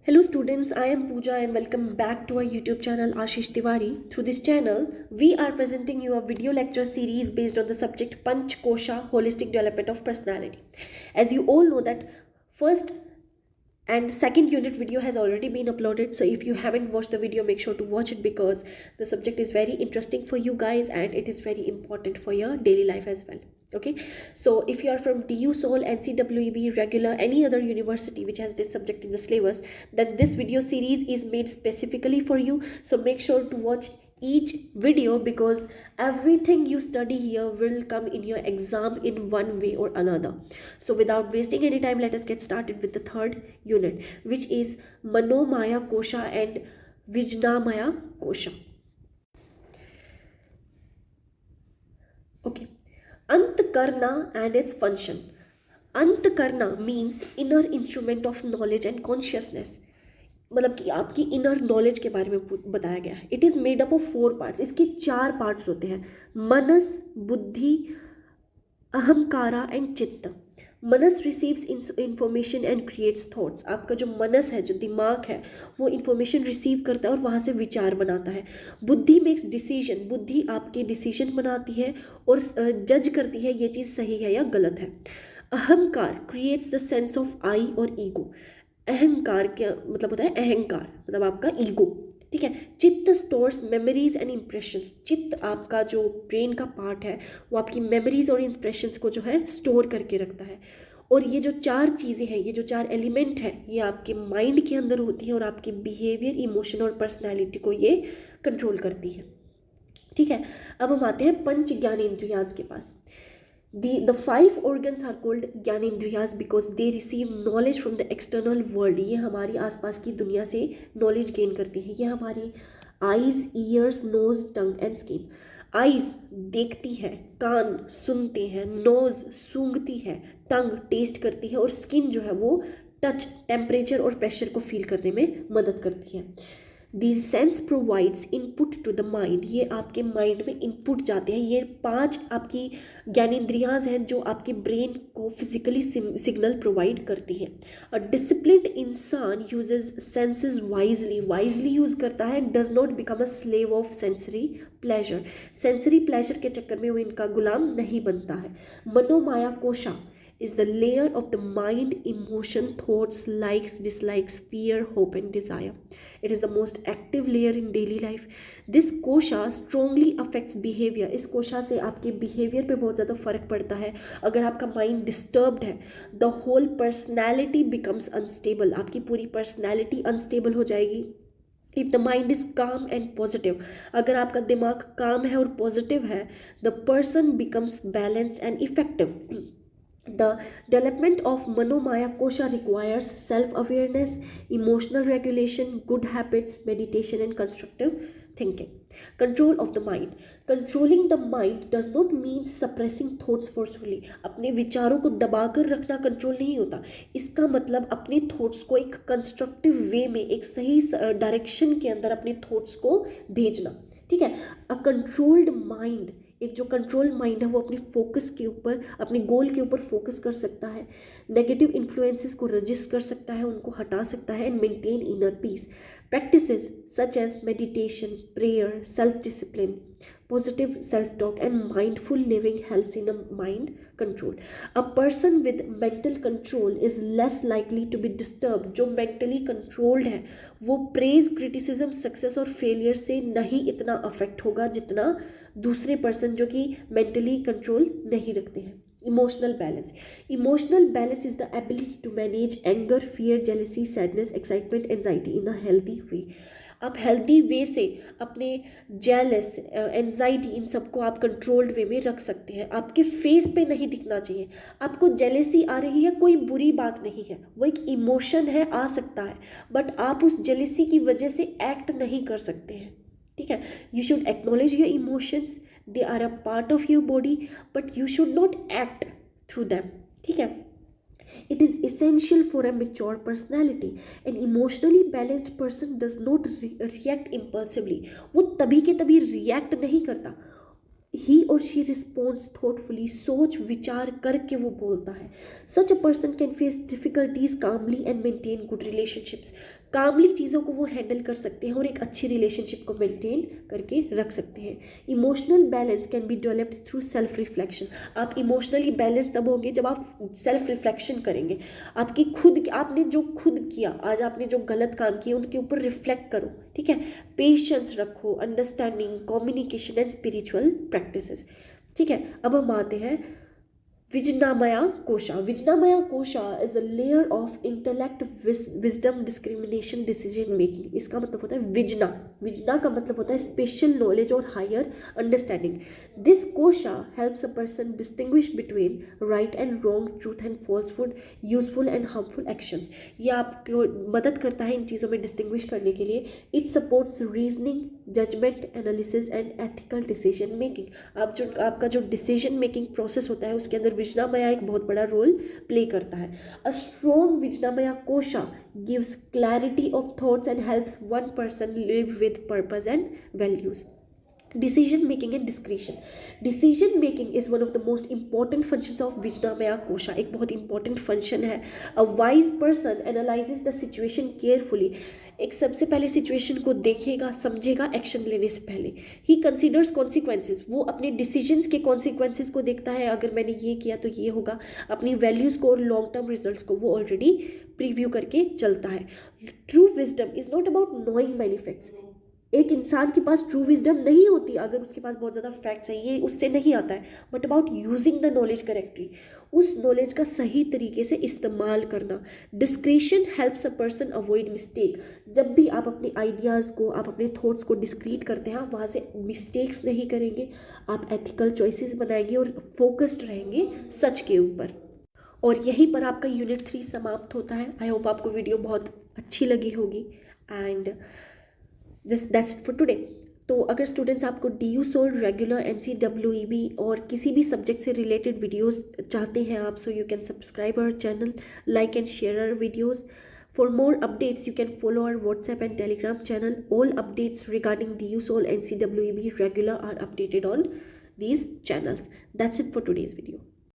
Hello students, I am Pooja and welcome back to our YouTube channel Ashish Tiwari. Through this channel, we are presenting you a video lecture series based on the subject Panch Kosha Holistic Development of Personality. As you all know that first and second unit video has already been uploaded, so if you haven't watched the video, make sure to watch it because the subject is very interesting for you guys and it is very important for your daily life as well. Okay, so if you are from DU Seoul, NCWEB, regular, any other university which has this subject in the syllabus, then this video series is made specifically for you. So make sure to watch each video because everything you study here will come in your exam in one way or another. So without wasting any time, let us get started with the third unit, which is Manomaya Kosha and Vijnamaya Kosha. Okay. Antkarna and its function. Antkarna means inner instrument of knowledge and consciousness. मतलब कि आपकी inner knowledge के बारे में बताया गया है. It is made up of 4 parts. इसके 4 पार्ट्स होते हैं: मनस, बुद्धि, अहंकारा एंड चित्त. मनस receives information and creates thoughts. आपका जो मनस है, जो दिमाग है, वो इंफॉर्मेशन रिसीव करता है और वहाँ से विचार बनाता है. बुद्धि मेक्स डिसीजन. बुद्धि आपके डिसीजन बनाती है और जज करती है ये चीज़ सही है या गलत है. अहंकार क्रिएट्स द सेंस ऑफ आई और ईगो. अहंकार क्या मतलब होता है? अहंकार मतलब आपका ईगो. ठीक है. चित्त स्टोर्स मेमोरीज एंड इम्प्रेशंस. चित्त आपका जो ब्रेन का पार्ट है वो आपकी मेमोरीज और इम्प्रेशंस को जो है स्टोर करके रखता है. और ये जो 4 चीज़ें हैं, ये जो 4 एलिमेंट हैं, ये आपके माइंड के अंदर होती हैं और आपके बिहेवियर, इमोशन और पर्सनैलिटी को ये कंट्रोल करती है. ठीक है. अब हम आते हैं पंच ज्ञानेंद्रियाज के पास. The 5 organs are called ज्ञानेंद्रियाज because they receive knowledge from the external world. ये हमारी आसपास की दुनिया से नॉलेज गेन करती है. ये हमारी eyes, ears, nose, tongue and skin. Eyes देखती है, कान सुनते हैं, नोज सूंघती है, टंग टेस्ट करती है और स्किन जो है वो टच, टेम्परेचर और प्रेशर को फील करने में मदद करती है. The sense provides input to the mind. ये आपके माइंड में इनपुट जाते हैं. ये 5 आपकी ज्ञानेंद्रियाज हैं जो आपके ब्रेन को फिजिकली सिग्नल प्रोवाइड करती हैं. अ डिसिप्लिन्ड इंसान uses senses wisely. Wisely use करता है. Does not become a slave of sensory pleasure. Sensory pleasure के चक्कर में वो इनका गुलाम नहीं बनता है. मनोमाया कोशा is the layer of the mind, emotion, thoughts, likes, dislikes, fear, hope and desire. It is the most active layer in daily life. This kosha strongly affects behavior. इस कोशा से आपके बिहेवियर पे बहुत ज़्यादा फर्क पड़ता है. अगर आपका माइंड डिस्टर्ब्ड है, the whole personality becomes unstable. आपकी पूरी पर्सनैलिटी अनस्टेबल हो जाएगी. इफ़ द माइंड इज़ काम एंड पॉजिटिव, अगर आपका दिमाग काम है और पॉजिटिव है, the person becomes balanced and effective. The development of Manomaya Kosha requires self-awareness, emotional regulation, good habits, meditation and constructive thinking. Control of the mind. Controlling the mind does not mean suppressing thoughts forcefully. अपने विचारों को दबाकर रखना control नहीं होता. इसका मतलब अपने थॉट्स को एक कंस्ट्रक्टिव वे में, एक सही डायरेक्शन के अंदर अपने थॉट्स को भेजना. ठीक है. अ कंट्रोल्ड माइंड, एक जो कंट्रोल माइंड है वो अपने फोकस के ऊपर, अपने गोल के ऊपर फोकस कर सकता है. नेगेटिव इन्फ्लुएंसेस को रजिस्ट कर सकता है, उनको हटा सकता है and maintain inner peace. Practices such as meditation, prayer, self discipline, positive self talk and mindful living helps in a mind control. A person with mental control is less likely to be disturb. जो mentally controlled है वो praise, criticism, success और failure से नहीं इतना affect होगा जितना दूसरे पर्सन जो कि मेंटली कंट्रोल नहीं रखते हैं. Emotional balance. Emotional balance is the ability to manage anger, fear, jealousy, sadness, excitement, anxiety in a healthy way. आप हेल्दी वे से अपने जेलस, एंजाइटी, इन सबको आप कंट्रोल्ड वे में रख सकते हैं. आपके फेस पे नहीं दिखना चाहिए. आपको जेलसी आ रही है, कोई बुरी बात नहीं है, वो एक इमोशन है, आ सकता है, बट आप उस जेलसी की वजह से एक्ट नहीं कर सकते हैं. ठीक है. You should acknowledge your emotions, they are a part of your body, but you should not act through them. ठीक है. It is essential for a mature personality. An emotionally balanced person does not react impulsively. वो तभी के तभी react नहीं करता. ही और she responds thoughtfully. सोच विचार करके वो बोलता है. Such a person can face difficulties calmly and maintain good relationships. Calmly चीज़ों को वो हैंडल कर सकते हैं और एक अच्छी रिलेशनशिप को मेंटेन करके रख सकते हैं। Emotional balance can be developed through self reflection. आप इमोशनली बैलेंस तब होंगे जब आप सेल्फ रिफ्लेक्शन करेंगे। आपकी खुद, आपने जो खुद किया, आज आपने जो गलत काम किए उनके ऊपर रिफ्लेक्ट करो, ठीक है। पेशेंस रखो, understanding, communication and spiritual practices, ठीक है। अब हम आते हैं Vijnanamaya kosha. Vijnanamaya kosha is a layer of intellect, wisdom, discrimination, decision making. इसका मतलब होता है विजना। विजना का मतलब होता है स्पेशल नॉलेज और higher understanding. This kosha helps a person distinguish between right and wrong, truth and falsehood, useful and harmful actions. ये आपको मदद करता है इन चीज़ों में डिस्टिंग्विश करने के लिए। It supports reasoning, judgement, analysis and ethical decision making. आपका जो डिसीजन मेकिंग प्रोसेस होता है उसके अंदर विजनामया एक बहुत बड़ा रोल प्ले करता है। A strong Vijnanamaya kosha gives clarity of thoughts and helps one person live with purpose and values. Decision making and discretion. Decision making is one of the most important functions of Vijnamaya Kosha. एक बहुत important function है. A wise person analyzes the situation carefully. एक सबसे पहले situation को देखेगा, समझेगा action लेने से पहले. He considers consequences. वो अपने decisions के consequences को देखता है, अगर मैंने ये किया तो ये होगा. अपनी values को और long term results को वो already preview करके चलता है. True wisdom is not about knowing many facts. एक इंसान के पास ट्रू विजडम नहीं होती अगर उसके पास बहुत ज़्यादा फैक्ट्स है, ये उससे नहीं आता है, but about using the knowledge correctly, उस नॉलेज का सही तरीके से इस्तेमाल करना. Discretion helps a person avoid mistake. जब भी आप अपने आइडियाज़ को, आप अपने थॉट्स को डिस्क्रीट करते हैं, आप वहाँ से मिस्टेक्स नहीं करेंगे, आप एथिकल चॉइसेस बनाएंगे और फोकस्ड रहेंगे सच के ऊपर. और यहीं पर आपका यूनिट 3 समाप्त होता है. आई होप आपको वीडियो बहुत अच्छी लगी होगी and that's it for today. तो अगर स्टूडेंट्स आपको DU सोल, रेगुलर, NCEEB और किसी भी सब्जेक्ट से रिलेटेड वीडियोस चाहते हैं आप, so you can subscribe our channel, like and share our videos. For more updates, you can follow our WhatsApp and Telegram channel. All updates regarding DU soul, NCEEB, regular are updated on these channels. That's it for today's video.